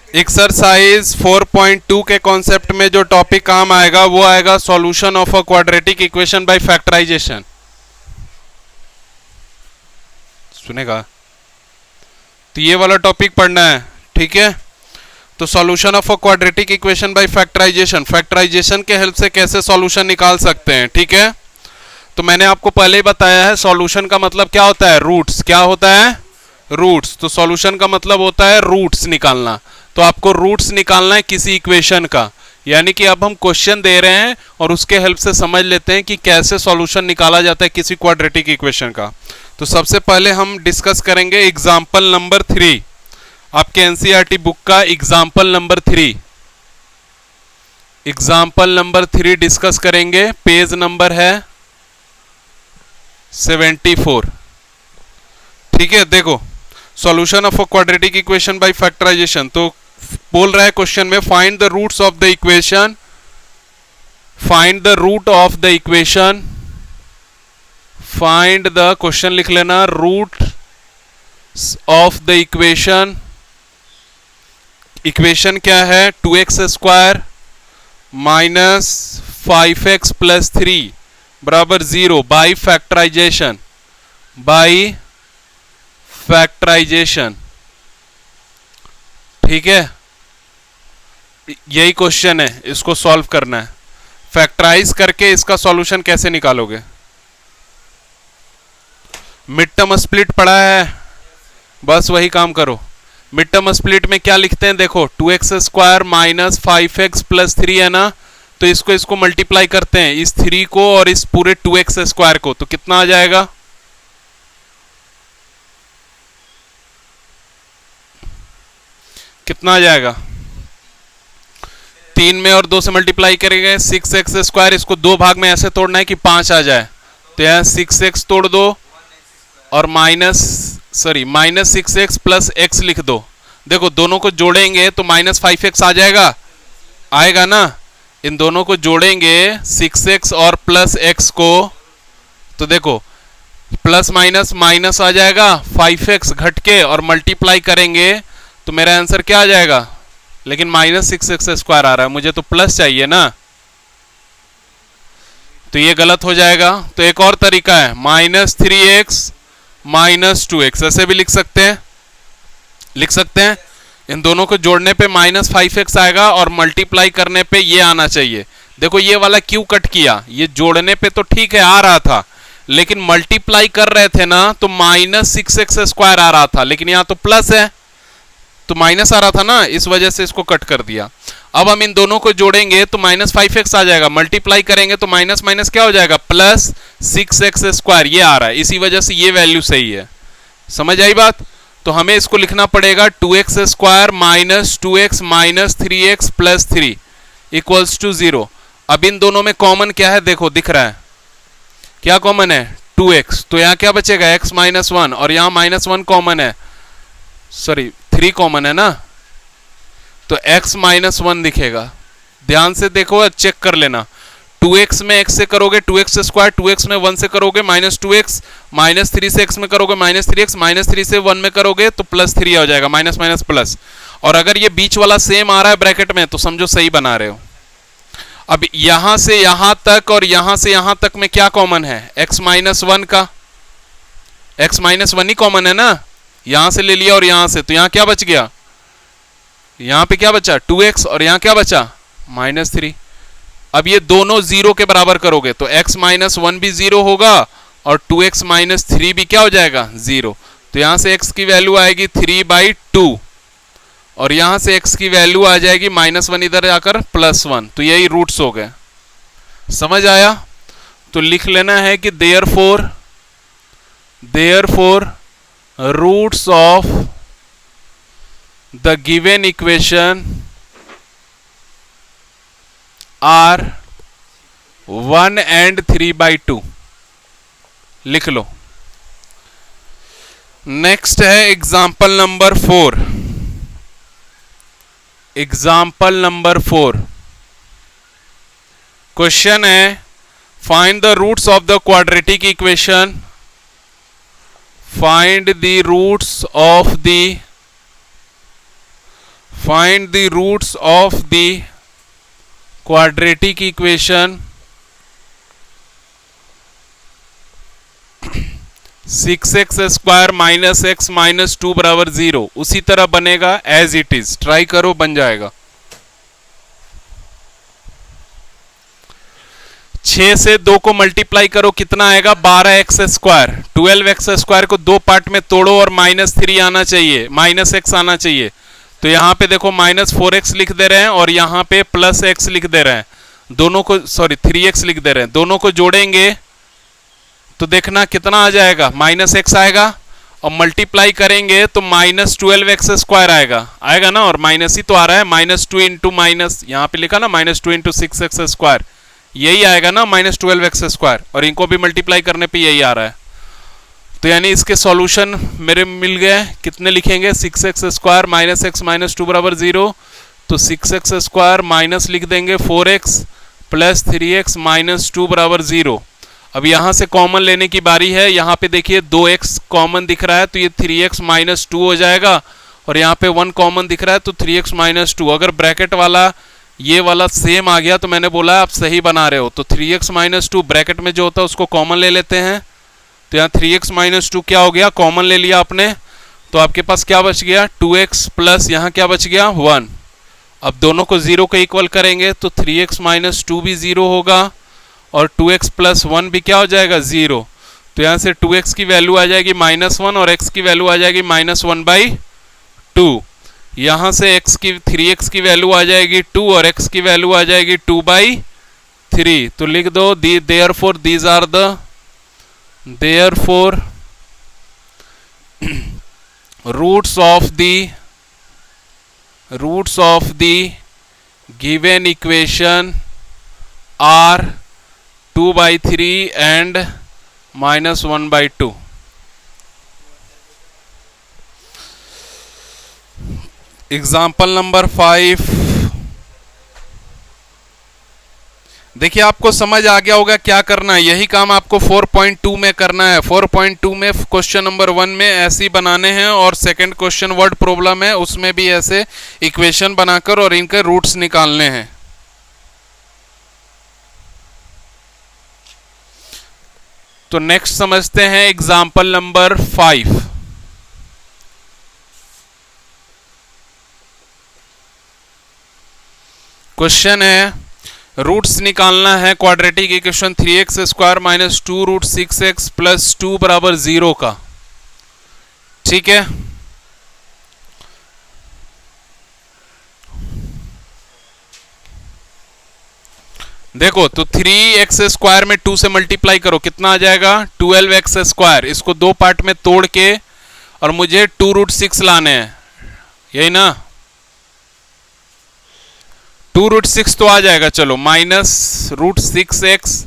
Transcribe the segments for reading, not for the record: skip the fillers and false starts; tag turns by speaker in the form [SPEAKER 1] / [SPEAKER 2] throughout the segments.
[SPEAKER 1] Exercise 4.2 के concept में जो टॉपिक काम आएगा वो आएगा solution of a quadratic equation by factorization. सुनेगा तो ये वाला टॉपिक पढ़ना है, ठीक है। तो solution of a quadratic equation by factorization, factorization के हेल्प से कैसे सॉल्यूशन निकाल सकते हैं, ठीक है। तो मैंने आपको पहले ही बताया है सॉल्यूशन का मतलब क्या होता है, रूट्स। क्या होता है, रूट्स। तो सॉल्यूशन का मतलब होता है रूट्स निकालना। तो आपको रूट्स निकालना है किसी इक्वेशन का, यानी कि अब हम क्वेश्चन दे रहे हैं और उसके हेल्प से समझ लेते हैं कि कैसे सॉल्यूशन निकाला जाता है किसी क्वाड्रेटिक इक्वेशन का। तो सबसे पहले हम डिस्कस करेंगे एग्जाम्पल नंबर 3, आपके एनसीईआरटी बुक का example number 3। Example number 3 discuss करेंगे, पेज नंबर है 74, ठीक है। देखो solution of a quadratic equation by factorization, तो बोल रहा है क्वेश्चन में find the roots of the equation, find the root of the equation, find the, question लिख लेना, root of the equation. Equation क्या है, 2x square minus 5x plus 3 बराबर 0 बाई फैक्टराइजेशन, बाई फैक्टराइजेशन, ठीक है। यही क्वेश्चन है, इसको सॉल्व करना है। फैक्टराइज करके इसका सॉल्यूशन कैसे निकालोगे, मिड टर्म स्प्लिट पढ़ा है, बस वही काम करो। मिड टर्म स्प्लिट में क्या लिखते हैं, देखो 2x square minus 5x plus 3 है ना, तो इसको मल्टीप्लाई करते हैं, इस 3 को और इस पूरे 2x स्क्वायर को, तो कितना आ जाएगा, कितना आ जाएगा, 3 में और 2 से मल्टीप्लाई करेंगे 6x स्क्वायर, इसको दो भाग में ऐसे तोड़ना है कि 5 आ जाए, तो यहां 6x तोड़ दो और माइनस 6x प्लस x लिख दो। देखो दोनों को जोड़ेंगे तो माइनस 5x आ जाएगा, आएगा ना। इन दोनों को जोड़ेंगे 6x और प्लस x को, तो देखो प्लस माइनस माइनस आ जाएगा, 5x घट के और मल्टीप्लाई करेंगे तो मेरा आंसर क्या आ जाएगा, लेकिन माइनस 6x स्क्वायर आ रहा है, मुझे तो प्लस चाहिए ना, तो ये गलत हो जाएगा। तो एक और तरीका है, माइनस 3x माइनस 2x, ऐसे भी लिख सकते हैं, लिख सकते हैं। इन दोनों को जोड़ने पे माइनस 5x आएगा और मल्टीप्लाई करने पे ये आना चाहिए। देखो ये वाला क्यों कट किया, ये जोड़ने पे तो ठीक है आ रहा था, लेकिन मल्टीप्लाई कर रहे थे ना तो माइनस 6x स्क्वायर आ रहा था, लेकिन यहां तो प्लस है तो माइनस आ रहा था ना, इस वजह से इसको कट कर दिया। अब हम इन दोनों को जोड़ेंगे तो माइनस 5x आ जाएगा, मल्टीप्लाई करेंगे तो माइनस माइनस क्या हो जाएगा, प्लस 6x स्क्वायर, ये आ रहा है, इसी वजह से ये वैल्यू सही है। समझ आई बात। तो हमें इसको लिखना पड़ेगा 2x square minus 2x minus 3x plus 3 equals to 0। अब इन दोनों में कॉमन क्या है, देखो दिख रहा है क्या कॉमन है, 2x, तो यहां क्या बचेगा, x माइनस 1, और यहां माइनस 1 कॉमन है, सॉरी 3 कॉमन है ना, तो x माइनस 1 दिखेगा। ध्यान से देखो, चेक कर लेना, 2x में x से करोगे 2x स्क्वायर, 2x में 1 से करोगे माइनस 2x, माइनस 3 से x में करोगे माइनस 3x, माइनस 3 से 1 में करोगे तो प्लस 3 हो जाएगा, माइनस माइनस प्लस। और अगर ये बीच वाला सेम आ रहा है ब्रैकेट में तो समझो सही बना रहे हो। अब यहां से यहां तक और यहां से यहां तक में क्या कॉमन है, x माइनस 1 का, x माइनस 1 ही कॉमन है ना, यहां से ले लिया और यहां से, तो यहां क्या बच गया, यहां पे क्या बचा 2x और यहां क्या बचा माइनस 3। अब ये दोनों जीरो के बराबर करोगे तो x माइनस 1 भी जीरो होगा और 2x माइनस 3 भी क्या हो जाएगा, जीरो। तो यहां से x की वैल्यू आएगी 3/2 और यहां से x की वैल्यू आ जाएगी माइनस 1 इधर जाकर प्लस 1, तो यही रूट्स हो गए। समझ आया। तो लिख लेना है कि therefore roots of the given equation are 1 and 3/2, लिख लो। नेक्स्ट है example number 4। Example number 4 question है, find the roots of the quadratic equation, find the roots of the find the roots of the quadratic equation 6x square minus x minus 2 बराबर 0 उसी तरह बनेगा as it is. Try करो, बन जाएगा। 6 से 2 को मल्टीप्लाई करो, कितना आएगा? 12x square. 12x स्क्वायर को दो पार्ट में तोड़ो और -3 आना चाहिए, -x आना चाहिए। तो यहां पे देखो -4x लिख दे रहे हैं और यहां पे +x लिख दे रहे हैं। दोनों को, सॉरी 3x लिख दे रहे हैं। दोनों को जोड़ेंगे तो देखना कितना आ जाएगा, -x आएगा। और मल्टीप्लाई करेंगे तो -12x स्क्वायर आएगा, आएगा ना। और माइनस ही तो आ रहा है, -2 इंटू माइनस, यहाँ पे लिखा ना -2 इंटू 6x स्क्वायर, यही आएगा ना -12x स्क्वायर। और इनको भी मल्टीप्लाई करने पे यही आ रहा है। तो यानी इसके सॉल्यूशन मेरे मिल गए। कितने लिखेंगे? 6x square minus x minus 2 बराबर 0। तो 6x स्क्वायर माइनस लिख देंगे 4x प्लस 3x माइनस 2 बराबर 0। अब यहां से कॉमन लेने की बारी है। यहां पे देखिए 2x कॉमन दिख रहा है तो ये 3x माइनस 2 हो जाएगा। और यहाँ पे 1 कॉमन दिख रहा है तो 3x माइनस 2। अगर ब्रैकेट वाला ये वाला सेम आ गया तो मैंने बोला आप सही बना रहे हो। तो 3x माइनस 2 ब्रैकेट में जो होता है उसको कॉमन ले लेते हैं। तो यहाँ 3x माइनस 2 क्या हो गया? कॉमन ले लिया आपने। तो आपके पास क्या बच गया? 2x प्लस यहाँ क्या बच गया? 1। अब दोनों को 0 के इक्वल करेंगे तो 3x माइनस 2 भी 0 होगा और 2x प्लस 1 भी क्या हो जाएगा? 0। तो यहाँ से 2x की वैल्यू आ जाएगी -1 और x की वैल्यू आ जाएगी -1/2। यहाँ से x की 3x की वैल्यू आ जाएगी 2 और x की वैल्यू आ जाएगी 2/3। तो लिख दो therefore these are the roots of the given equation are 2/3 and -1/2। Example number 5। देखिए आपको समझ आ गया होगा क्या करना है। यही काम आपको 4.2 में करना है। 4.2 में क्वेश्चन नंबर 1 में ऐसे ही बनाने हैं और सेकंड क्वेश्चन वर्ड प्रॉब्लम है उसमें भी ऐसे इक्वेशन बनाकर और इनके रूट्स निकालने हैं। तो नेक्स्ट समझते हैं एग्जाम्पल नंबर 5। क्वेश्चन है रूट्स निकालना है quadratic equation 3x square minus 2 root 6x plus 2 बराबर 0 का। ठीक है, देखो तो 3x स्क्वायर में 2 से मल्टीप्लाई करो, कितना आ जाएगा? 12x square. इसको दो पार्ट में तोड़ के और मुझे 2 रूट 6 लाने हैं, यही ना। 2 रूट 6 तो आ जाएगा, चलो -√6x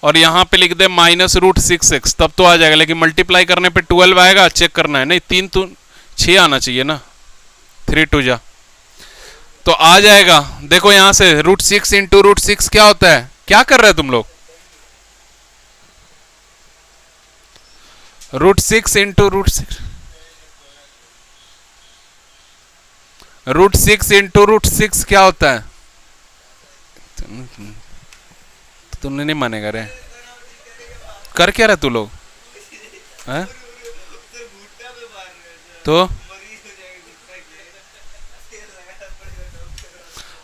[SPEAKER 1] और यहां पे लिख दे -√6x, तब तो आ जाएगा। लेकिन मल्टीप्लाई करने पे 12 आएगा, चेक करना है। नहीं 3 तो 6 आना चाहिए ना, 3 2 जा तो आ जाएगा। देखो यहां से √6 इंटू √6 क्या होता है? क्या कर रहे हो तुम लोग? √6 इंटू √6 √6 इंटू √6 क्या होता है? तुमने नहीं मानेगा रे। कर क्या रहे तू लोग है? तो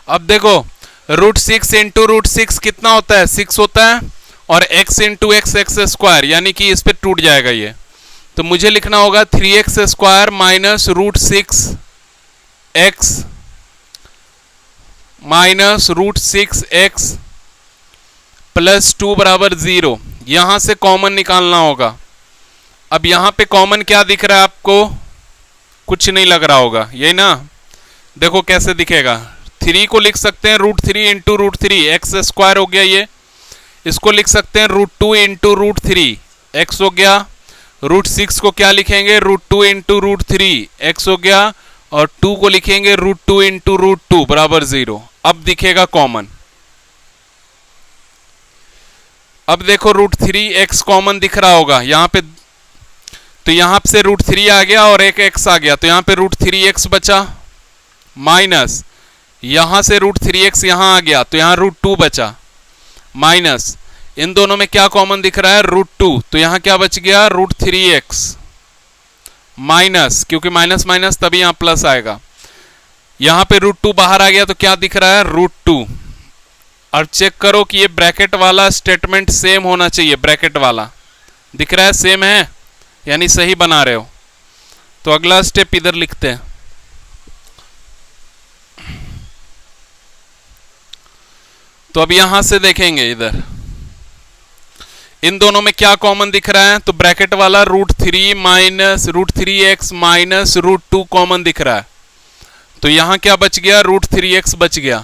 [SPEAKER 1] अब देखो √6 इंटू √6 कितना होता है? 6 होता है और x इंटू एक्स स्क्वायर, यानी कि इस पे टूट जाएगा ये। तो मुझे लिखना होगा 3x square minus √6x minus √6x plus 2 बराबर 0। यहां से कॉमन निकालना होगा। अब यहां पे कॉमन क्या दिख रहा है आपको? कुछ नहीं लग रहा होगा, यही ना। देखो कैसे दिखेगा। 3 को लिख सकते हैं √3 इंटू √3 एक्स स्क्वायर हो गया ये। इसको लिख सकते हैं √2 इंटू √3 एक्स हो गया। √6 को क्या लिखेंगे? √2 इंटू √3 एक्स हो गया। और 2 को लिखेंगे √2 इंटू √2 बराबर 0। अब दिखेगा कॉमन। अब देखो √3 एक्स कॉमन दिख रहा होगा यहाँ पे। तो यहाँ से √3 आ गया और एक x आ गया, तो यहाँ पे √3x बचा। माइनस यहां से √3x यहां आ गया तो यहां √2 बचा, माइनस इन दोनों में क्या कॉमन दिख रहा है, √2, तो यहां क्या बच गया, √3x, माइनस क्योंकि माइनस माइनस तभी यहां प्लस आएगा, यहां पे √2 बाहर आ गया तो क्या दिख रहा है, √2। अब चेक करो कि ये ब्रैकेट वाला स्टेटमेंट सेम होना चाहिए, ब्रैकेट वाला दिख रहा है, सेम है यानी सही बना रहे हो। तो अगला स्टेप इधर लिखते हैं। तो अब यहां से देखेंगे इधर इन दोनों में क्या कॉमन दिख रहा है, तो ब्रैकेट वाला √3 माइनस √3x माइनस √2 कॉमन दिख रहा है, तो यहां क्या बच गया, √3x बच गया,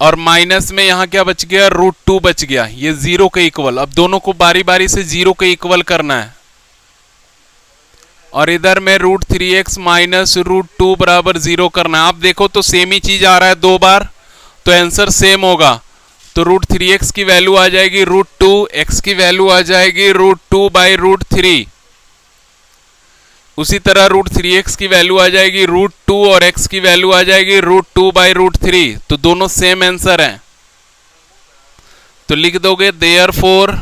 [SPEAKER 1] और माइनस में यहां क्या बच गया, √2 बच गया, ये 0 के इक्वल। अब दोनों को बारी बारी से 0 के इक्वल करना है, और इधर में √3x माइनस √2 बराबर 0 करना है। आप देखो तो सेम ही चीज आ रहा है दो बार, तो आंसर सेम होगा। तो √3x की वैल्यू आ जाएगी √2, x की वैल्यू आ जाएगी √2/√3। उसी तरह √3x की वैल्यू आ जाएगी √2 और x की वैल्यू आ जाएगी √2/√3। तो दोनों सेम आंसर हैं, तो लिख दोगे therefore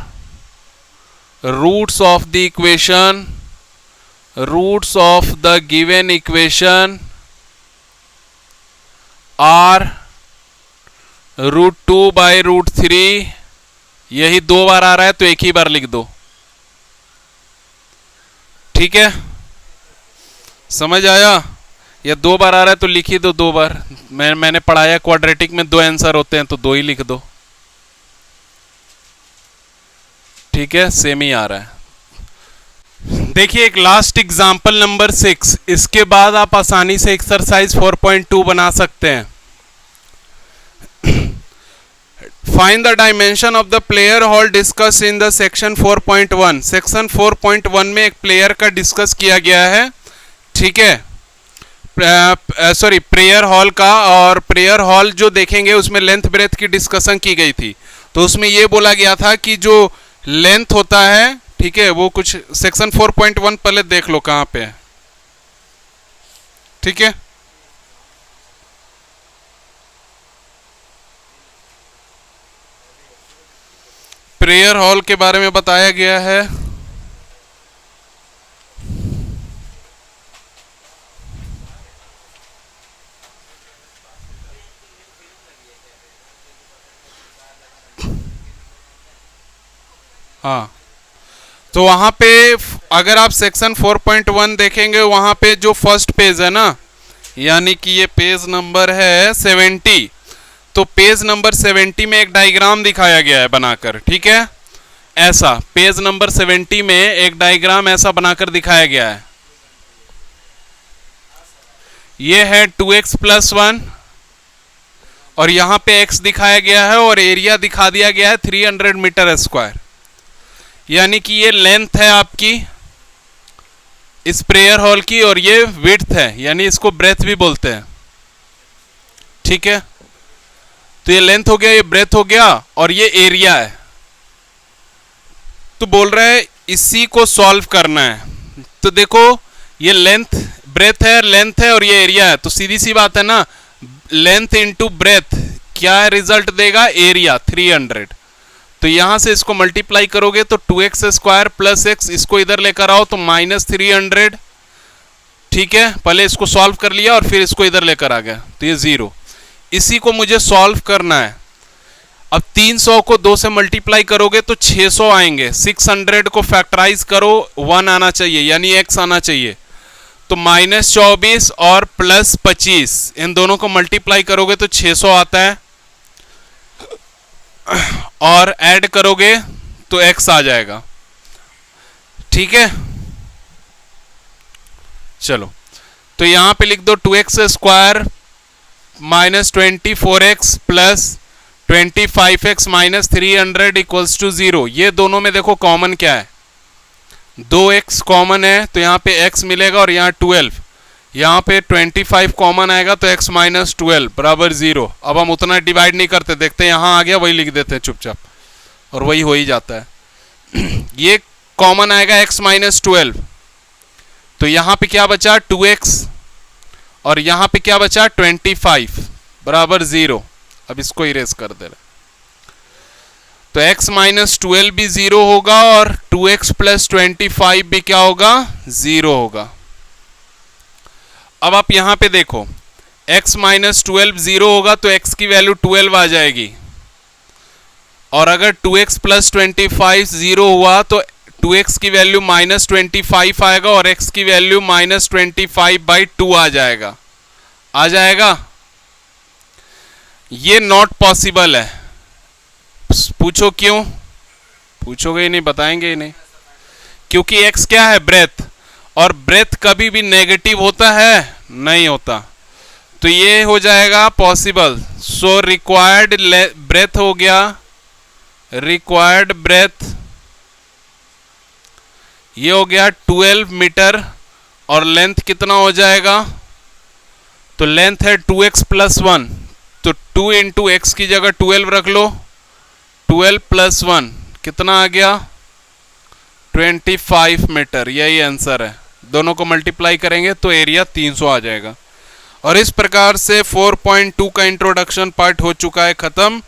[SPEAKER 1] roots of the equation, roots of the given equation are √2/√3। यही दो बार आ रहा है तो एक ही बार लिख दो, ठीक है, समझ आया? या दो बार आ रहा है तो लिख ही दो दो बार। मैंने पढ़ाया क्वाड्रेटिक में दो आंसर होते हैं तो दो ही लिख दो, ठीक है, सेम ही आ रहा है। देखिए एक लास्ट एग्जांपल नंबर 6, इसके बाद आप आसानी से एक्सरसाइज 4.2 बना सकते हैं। Find the dimension of the player hall discuss in the section 4.1। Section 4.1 में एक प्लेयर का डिस्कस किया गया है, ठीक है, सॉरी प्रेयर हॉल का, और प्रेयर हॉल जो देखेंगे उसमें लेंथ ब्रेथ की डिस्कशन की गई थी। तो उसमें यह बोला गया था कि जो लेंथ होता है, ठीक है, वो कुछ सेक्शन 4.1 पहले देख लो कहां पे है, ठीक है। प्रेयर हॉल के बारे में बताया गया है, हाँ, तो वहां पे अगर आप सेक्शन 4.1 देखेंगे, वहां पे जो फर्स्ट पेज है ना, यानी कि ये पेज नंबर है 70, तो पेज नंबर 70 में एक डायग्राम दिखाया गया है बनाकर, ठीक है, ऐसा पेज नंबर 70 में एक डायग्राम ऐसा बनाकर दिखाया गया है। ये है 2x + 1 और यहां पे x दिखाया गया है और एरिया दिखा दिया गया है 300 मीटर स्क्वायर, यानी कि ये लेंथ है आपकी इस प्रेयर हॉल की, और ये विड्थ है, यानी इसको ब्रेथ भी बोलते हैं, ठीक है। तो ये लेंथ हो गया, ये ब्रेथ हो गया, और ये एरिया है। तो बोल रहा है इसी को सॉल्व करना है। तो देखो ये लेंथ ब्रेथ है, लेंथ है और ये एरिया है, तो सीधी सी बात है ना, लेंथ इंटू ब्रेथ क्या रिजल्ट देगा, एरिया 300। तो यहां से इसको मल्टीप्लाई करोगे तो 2x² + x, इसको इधर लेकर आओ तो -300, ठीक है। पहले इसको सॉल्व कर लिया और फिर इसको इधर लेकर आ गया तो ये 0। इसी को मुझे सॉल्व करना है। अब 300 को 2 से मल्टीप्लाई करोगे तो 600 आएंगे, 600 को फैक्टराइज करो, 1 आना चाहिए यानी x आना चाहिए, तो -24 और +25 इन दोनों को मल्टीप्लाई करोगे तो 600 आता है, और ऐड करोगे तो x आ जाएगा, ठीक है। चलो तो यहां पे लिख दो 2x² -24x + 25x - 300 = 0। ये दोनों में देखो कॉमन क्या है, 2x कॉमन है तो यहाँ पे x मिलेगा, और यहाँ 12, यहाँ पे 25 कॉमन आएगा तो x - 12 बराबर 0। अब हम उतना डिवाइड नहीं करते, देखते हैं यहाँ आ गया वही लिख देते हैं चुपचाप, और वही हो ही जाता है। ये कॉमन आएगा x - 12, तो यहाँ पे क्या बचा 2x, और यहां पे क्या बचा 25 बराबर 0। अब इसको इरेज कर दे रहे, तो x माइनस 12 भी 0 होगा और 2x प्लस 25 भी क्या होगा 0 होगा। अब आप यहां पे देखो x माइनस 12 0 होगा तो x की वैल्यू 12 आ जाएगी, और अगर 2x प्लस 25 0 हुआ तो 2x की वैल्यू माइनस 25 आएगा और x की वैल्यू माइनस 25/2 आ जाएगा। आ जाएगा, ये नॉट पॉसिबल है। पूछो क्यों? पूछोगे ही नहीं, बताएंगे ही नहीं। क्योंकि x क्या है ब्रेथ, और ब्रेथ कभी भी नेगेटिव होता है नहीं होता, तो ये हो जाएगा पॉसिबल। सो रिक्वायर्ड ब्रेथ हो गया, रिक्वायर्ड ब्रेथ ये हो गया 12 मीटर, और लेंथ कितना हो जाएगा, तो लेंथ है 2x प्लस 1, तो 2 इंटू एक्स की जगह 12 रख लो, 12 प्लस 1 कितना आ गया 25 मीटर। यही आंसर है। दोनों को मल्टीप्लाई करेंगे तो एरिया 300 आ जाएगा। और इस प्रकार से 4.2 का इंट्रोडक्शन पार्ट हो चुका है खत्म।